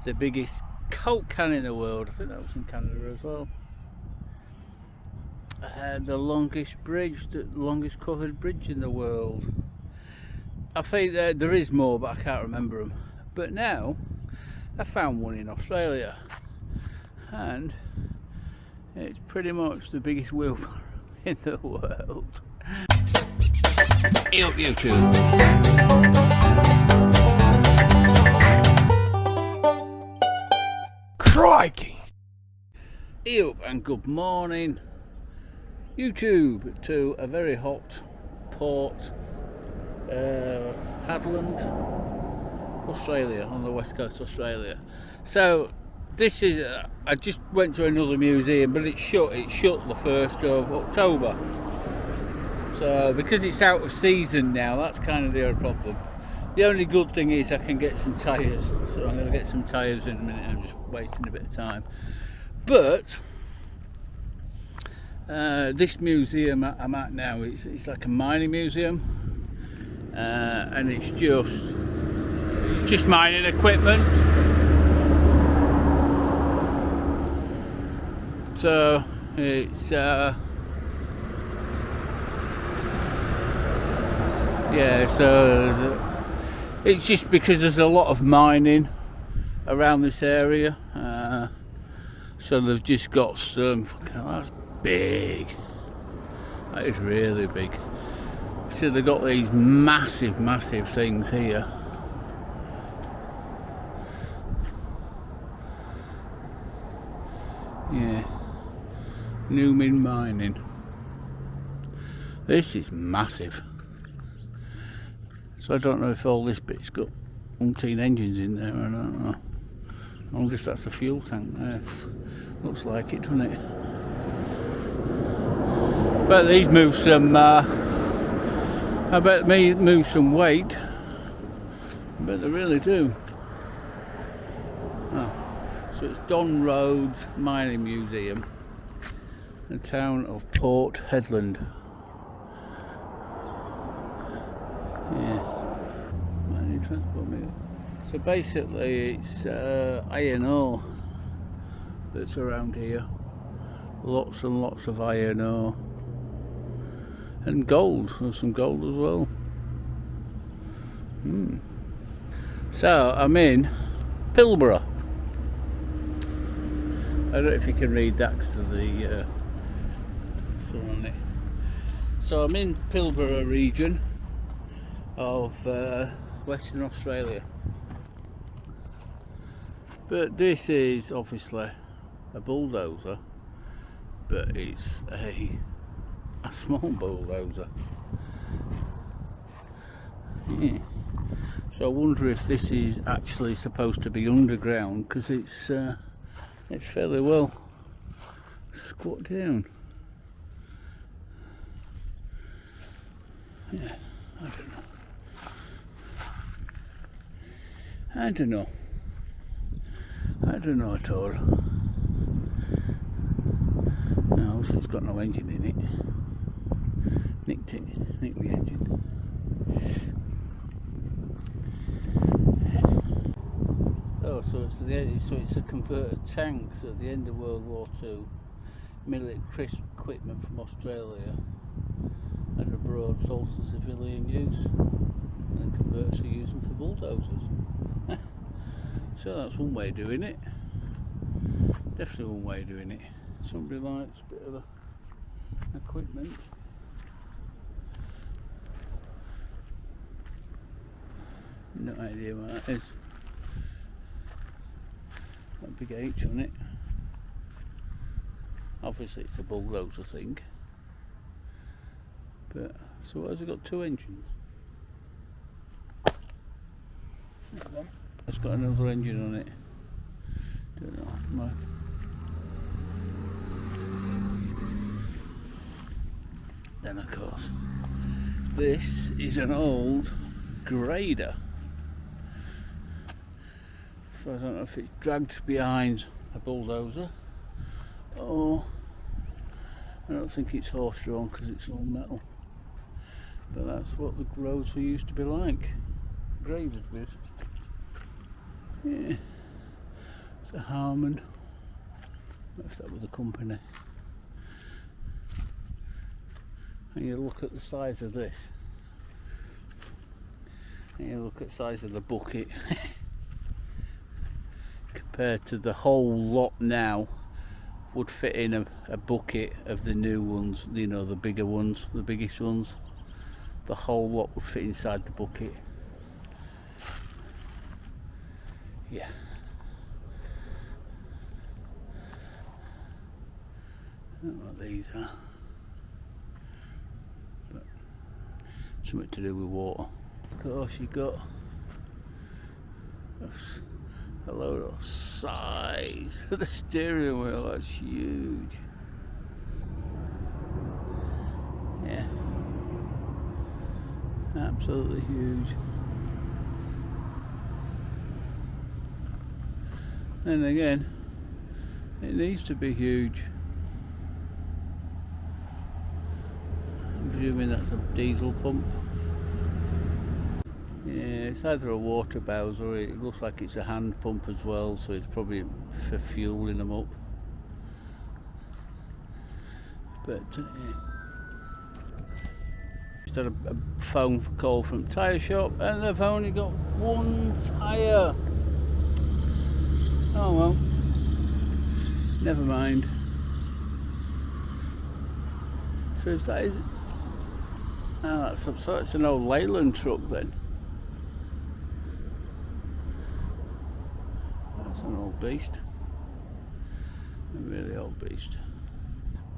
the biggest Coke can in the world. I think that was in Canada as well. The longest bridge, the longest covered bridge in the world. I think there is more, but I can't remember them. But now I found one in Australia, and it's pretty much the biggest wheelbarrow in the world. Hey up YouTube! Crikey! Hey up and good morning YouTube to a very hot Port Hedland, Australia, on the west coast of Australia. So this is I just went to another museum, but it's shut the 1st of October. So because it's out of season now, that's kind of the other problem. The only good thing is I can get some tyres, so I'm going to get some tyres in a minute. I'm just wasting a bit of time. But this museum I'm at now, it's like a mining museum, and it's just mining equipment. So it's yeah, so it's just because there's a lot of mining around this area, so they've just got some. That's big. That is really big. So they've got these massive things here. Yeah, Newman mining. This is massive. So I don't know if all this bit's got umpteen engines in there. I don't know. I wonder if that's a fuel tank there. Looks like it, doesn't it? But these move some. I bet they move some weight. I bet they really do. Oh. So it's Don Rhodes Mining Museum, the town of Port Hedland. Yeah. So basically it's iron ore that's around here. Lots and lots of iron ore. And gold. There's some gold as well. So I'm in Pilbara. I don't know if you can read that because of the sun on it. So I'm in Pilbara region of Western Australia. But this is obviously a bulldozer, but it's a small bulldozer. Yeah. So I wonder if this is actually supposed to be underground, because it's fairly well squat down. Yeah, I don't know at all. No, obviously it's got no engine in it. Nicked the engine. Oh, so it's a converted tank. So at the end of World War II, military equipment from Australia and abroad sold to civilian use, and then converted to use them for bulldozers. So that's one way of doing it. Definitely one way of doing it. Somebody likes a bit of equipment. No idea what that is. Got a big H on it. Obviously it's a bulldozer thing. But so why has it got two engines? It's got another engine on it. Don't know. Then of course, this is an old grader. So I don't know if it's dragged behind a bulldozer, or I don't think it's horse drawn because it's all metal. But that's what the roads used to be like, graded with. Yeah. the Harman. If that was the company. And you look at the size of this, and you look at the size of the bucket compared to the whole lot now would fit in a bucket of the new ones, you know, the bigger ones, the biggest ones. The whole lot would fit inside the bucket. Yeah. I don't know what these are, but something to do with water. Of course, you got a load of size of the steering wheel. That's huge. Yeah, absolutely huge. And again, it needs to be huge. I'm presuming that's a diesel pump. Yeah, it's either a water bowser or it looks like it's a hand pump as well, so it's probably for fueling them up. But just had a phone call from tyre shop and they've only got one tyre. Oh well, never mind. So if that is, so it's an old Leyland truck then. That's an old beast, a really old beast.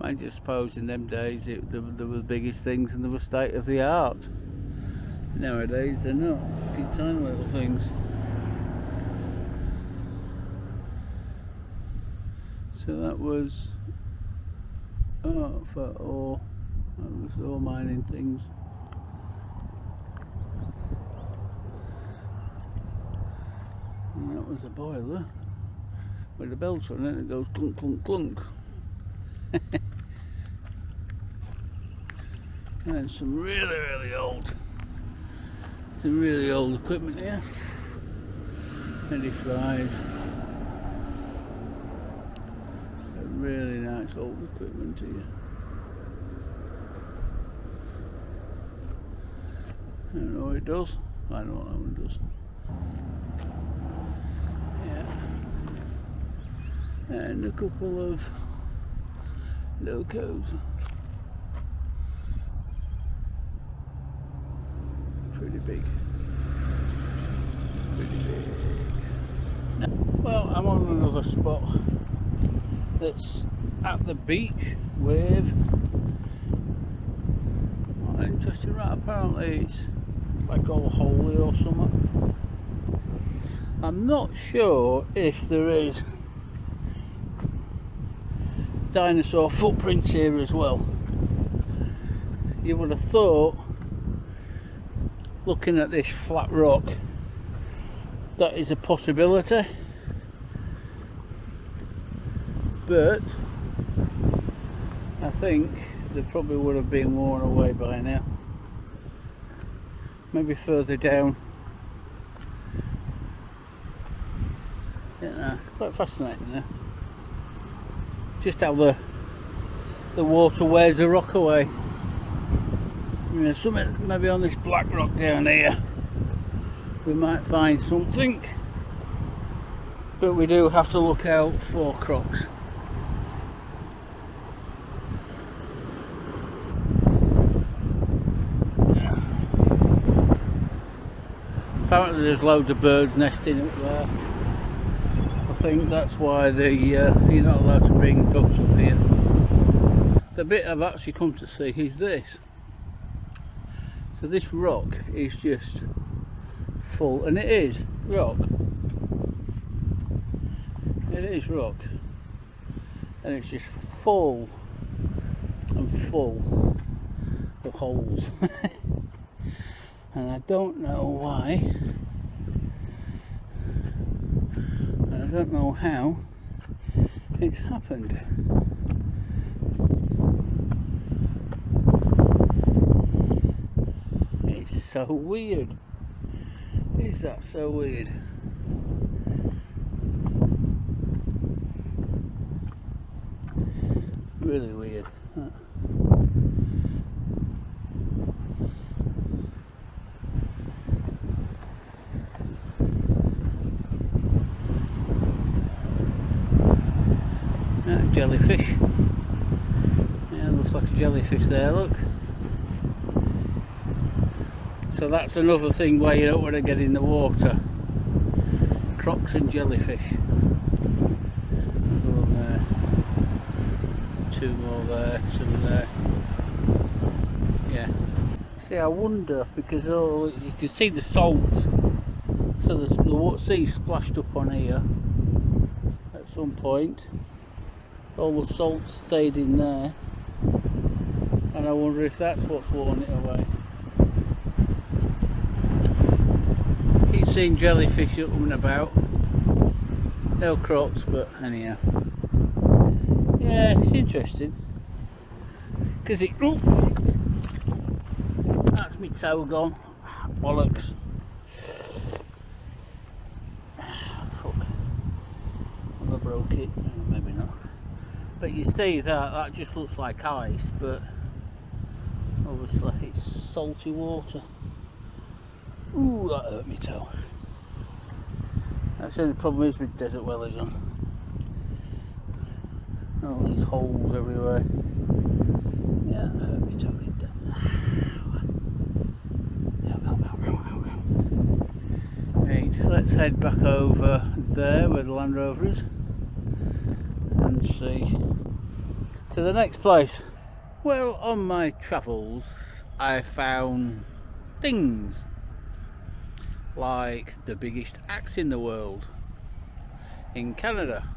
Mind you, suppose in them days they were the biggest things and they were state of the art. Nowadays they're not, tiny little things. So that was for ore. That was ore mining things. And that was a boiler with the belts on it. It goes clunk, clunk, clunk. And some really old equipment here. Heady flies. Really nice old equipment here. I don't know what it does. I know what that one does. Yeah. And a couple of locos. Pretty big. Pretty big. Well, I'm on another spot that's at the beach with, oh, interesting, right, apparently it's like all holy or something. I'm not sure if there is dinosaur footprints here as well. You would have thought, looking at this flat rock, that is a possibility. But I think they probably would have been worn away by now. Maybe further down. Yeah, it's quite fascinating there. Just how the water wears the rock away. You know, something maybe on this black rock down here. We might find something. But we do have to look out for crocs. Apparently there's loads of birds nesting up there. I think that's why you're not allowed to bring dogs up here. The bit I've actually come to see is this. So this rock is just full, and it is rock. It is rock. And it's just full and full of holes. And I don't know why, and I don't know how it's happened. It's so weird. Is that so weird? Really weird. Jellyfish. Yeah, looks like a jellyfish there, look. So that's another thing where you don't want to get in the water. Crocs and jellyfish. Another one there. Two more there, some there. Yeah. See, I wonder, because you can see the salt. So the sea splashed up on here at some point. All the salt stayed in there, and I wonder if that's what's worn it away. Keep seeing jellyfish up and about. No crocs, but anyhow. Yeah, it's interesting. Because that's my toe gone. Bollocks. Fuck. Have I broke it? Maybe not. But you see that just looks like ice, but obviously it's salty water. Ooh, that hurt me toe. That's the only problem is with desert wellies on. All these holes everywhere. Yeah, that hurt me toe. Right, let's head back over there where the Land Rover is and see to the next place. Well, on my travels I found things like the biggest axe in the world in Canada,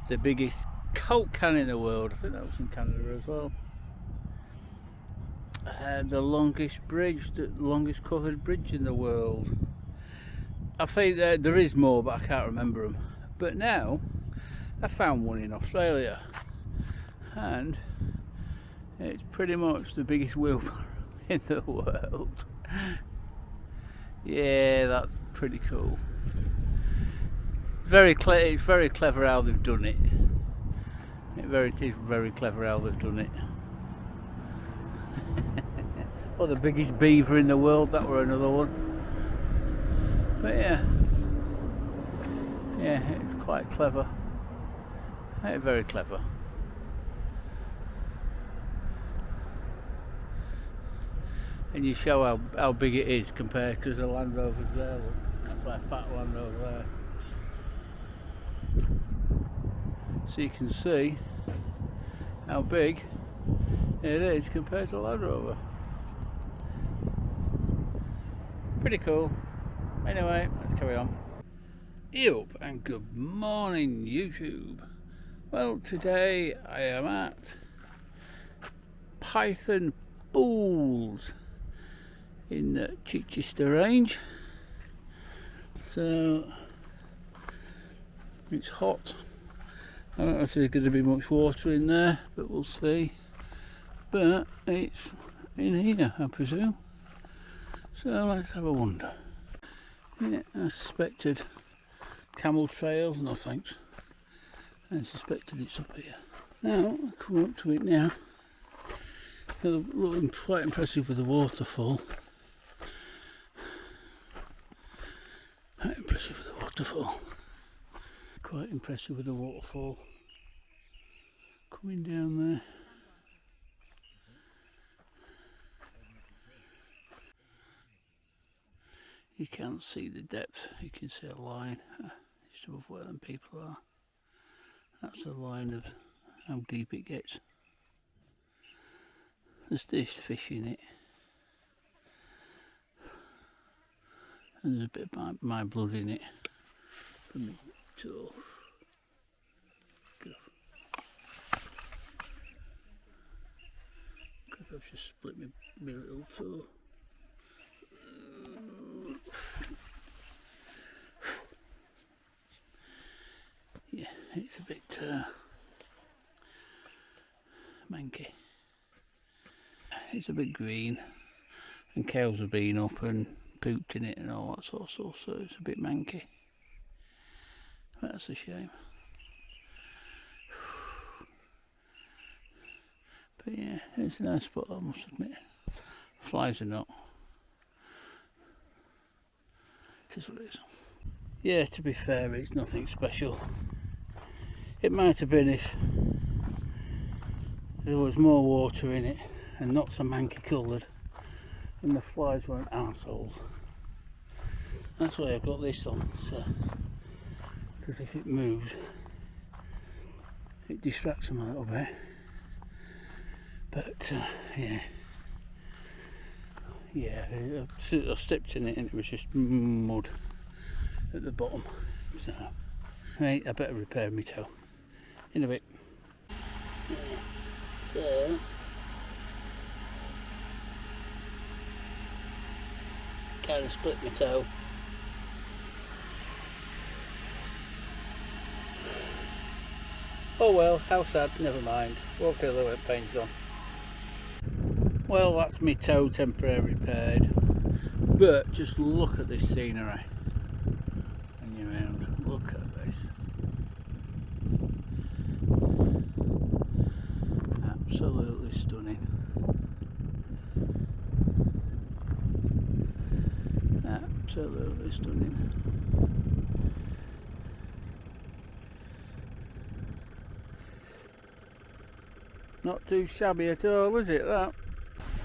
the biggest Coke can in the world, I think that was in Canada as well, the longest covered bridge in the world. I think there is more, but I can't remember them. But now I found one in Australia, and it's pretty much the biggest wheelbarrow in the world. Yeah, that's pretty cool. It's very clever how they've done it. It is very clever how they've done it. Or the biggest beaver in the world, that were another one. But yeah, it's quite clever. Very clever. And you show how big it is compared to the Land Rovers there. Look. That's like a fat Land Rover there. So you can see how big it is compared to the Land Rover. Pretty cool. Anyway, let's carry on. Yup, and good morning YouTube. Well, today I am at Python Pools in the Chichester range. So it's hot. I don't know if there's going to be much water in there, but we'll see. But it's in here, I presume. So let's have a wander. Yeah, I suspected camel trails, no thanks. I suspected it's up here. Now, I'll come up to it now. So I'm quite impressive with the waterfall. Quite impressive with the waterfall. Quite impressive with the waterfall. Coming down there. You can't see the depth, you can see a line just above where them people are. That's the line of how deep it gets. There's this fish in it. And there's a bit of my blood in it from my toe. Good. I've just split my little toe. Yeah, it's a bit manky. It's a bit green, and cows have been up and pooped in it and all that sort of stuff, so it's a bit manky. That's a shame. But yeah, it's a nice spot, I must admit. Flies are not. It is what it is. Yeah, to be fair, it's nothing special. It might have been if there was more water in it and not so manky coloured and the flies weren't arseholes. That's why I've got this on, so, because if it moves it distracts them a little bit. But yeah, I stepped in it and it was just mud at the bottom, so right, I better repair my toe in a bit. So kind of split my toe. Oh well, how sad, never mind. Won't feel the wet paint's on. Well, that's my toe temporarily repaired. But just look at this scenery. Hang around, look at this. Absolutely stunning. Absolutely stunning. Not too shabby at all, is it, that?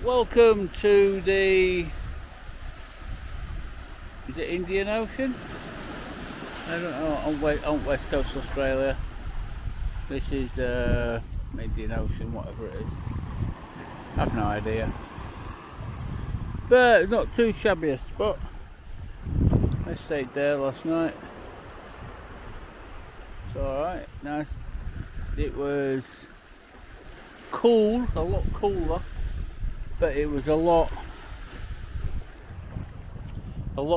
Welcome to the... is it Indian Ocean? I don't know, on West Coast Australia. This is the Indian Ocean, whatever it is. I have no idea. But not too shabby a spot. I stayed there last night. It's alright, nice. It was cool, a lot cooler, but it was a lot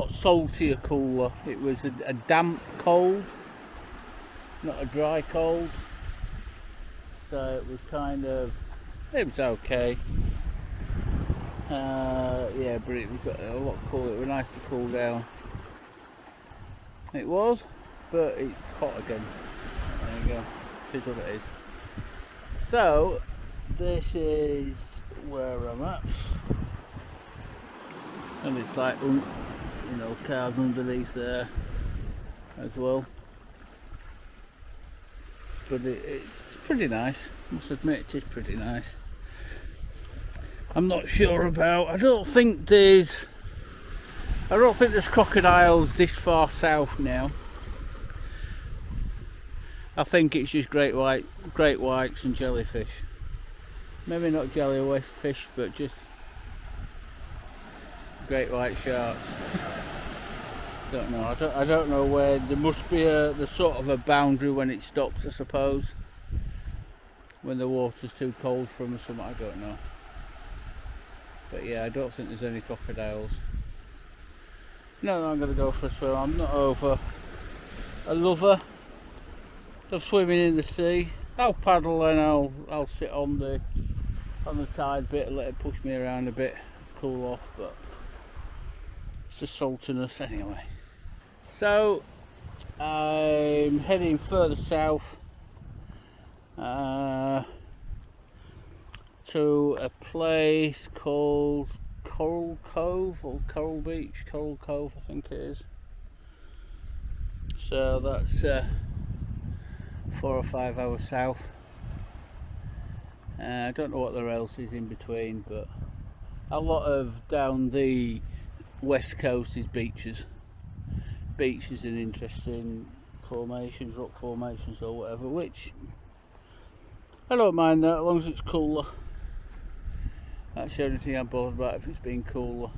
saltier cooler. It was a damp cold, not a dry cold, so it was kind of, it was okay. Yeah, but it was a lot cooler. It was nice to cool down. It was, but it's hot again. There you go, it is what it is. So this is where I'm at, and it's like, you know, cars underneath there as well, but it's pretty nice, I must admit. It is pretty nice. I'm not sure about, I don't think there's crocodiles this far south now. I think it's just great whites and jellyfish. Maybe not jellyfish, but just great white sharks. Don't know. I don't know where. There must be the sort of a boundary when it stops, I suppose. When the water's too cold for them or something. I don't know. But yeah, I don't think there's any crocodiles. No, I'm going to go for a swim. I'm not over a lover of swimming in the sea. I'll paddle and I'll sit on the tide bit and let it push me around a bit, cool off, but it's the saltiness anyway. So I'm heading further south to a place called Coral Cove or Coral Beach, Coral Cove I think it is. So that's 4 or 5 hours south. I don't know what there else is in between, but a lot of down the west coast is beaches and interesting formations, rock formations or whatever, which I don't mind that as long as it's cooler. That's the only thing I'm bothered about, if it's been cooler.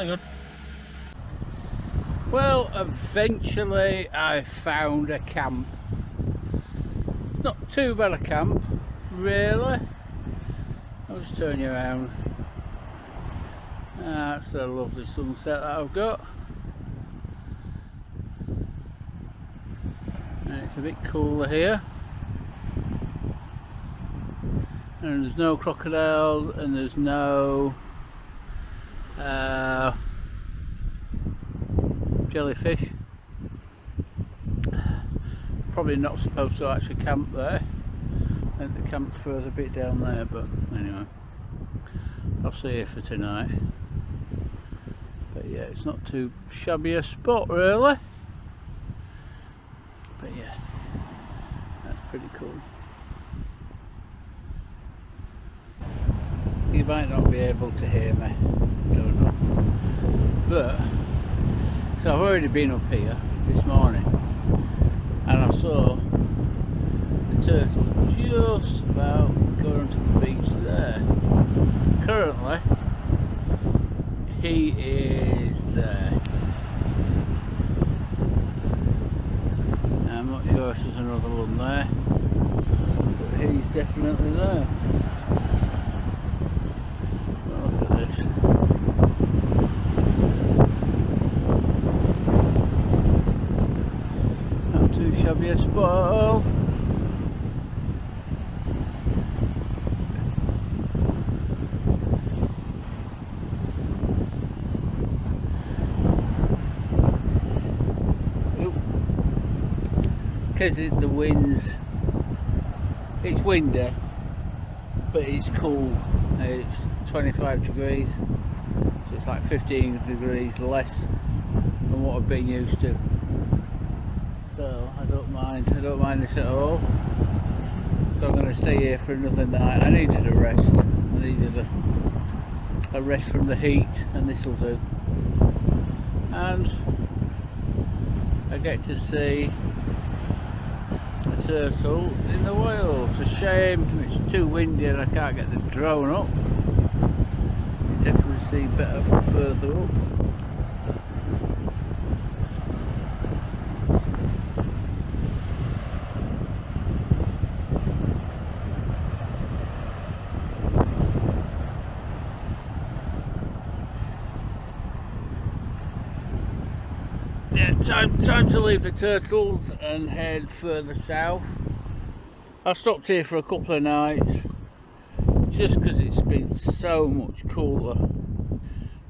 Very good. Well, eventually I found a camp. Not too bad a camp, really. I'll just turn you around. That's a lovely sunset that I've got. And it's a bit cooler here. And there's no crocodile and there's no jellyfish. Probably not supposed to actually camp there. I think the camp's further a bit down there, but anyway, I'll see you for tonight. But yeah, it's not too shabby a spot really. But yeah, that's pretty cool. You might not be able to hear me, don't know. But, so I've already been up here this morning and I saw the turtle just about going to the beach there. Currently, he is there. I'm not sure if there's another one there, but he's definitely there. Look at this. Not too shabby a spot. Because the winds, it's windy, but it's cool. It's 25 degrees, so it's like 15 degrees less than what I've been used to. So I don't mind this at all. So I'm going to stay here for another night. I needed a rest. I needed a rest from the heat, and this will do. And I get to see a turtle in the whale. It's a shame it's too windy and I can't get the drone up. You definitely see better from further up. Yeah, time to leave the turtles and head further south. I stopped here for a couple of nights just because it's been so much cooler.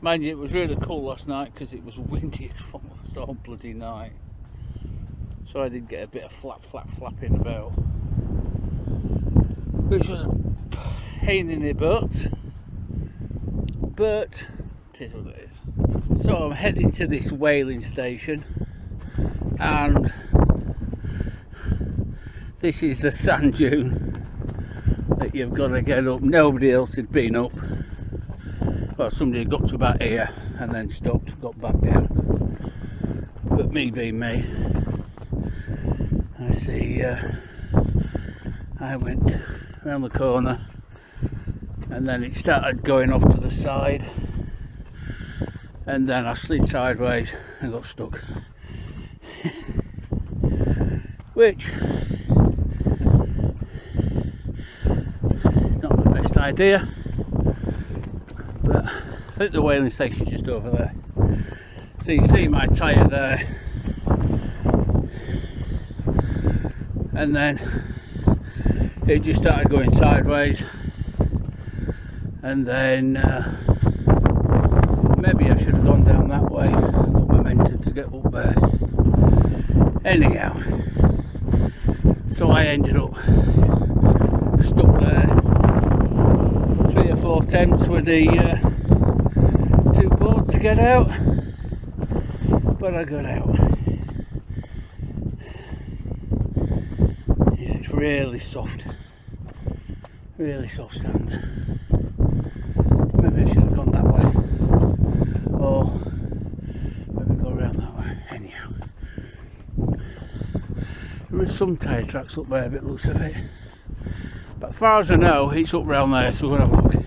Mind you, it was really cool last night because it was windy as fuck the whole bloody night. So I did get a bit of flapping about, which was a pain in the butt, but it is what it is. So I'm heading to this whaling station, and this is the sand dune that you've got to get up. Nobody else had been up. Well, somebody had got to about here and then stopped, got back down. But me being me, I see I went around the corner and then it started going off to the side, and then I slid sideways and got stuck. Which is not the best idea, but I think the whaling station's just over there. So you see my tyre there, and then it just started going sideways, and then maybe I should have gone down that way. I got momentum to get up there. Anyhow, so I ended up stuck there. 3 or 4 attempts with the 2 boards to get out, but I got out. Yeah, it's really soft sand. Maybe I should have gone that way, or maybe go around that way. Anyhow, there is some tire tracks up there, a bit loose of it, but as far as I know it's up round there, so we're going to have a look.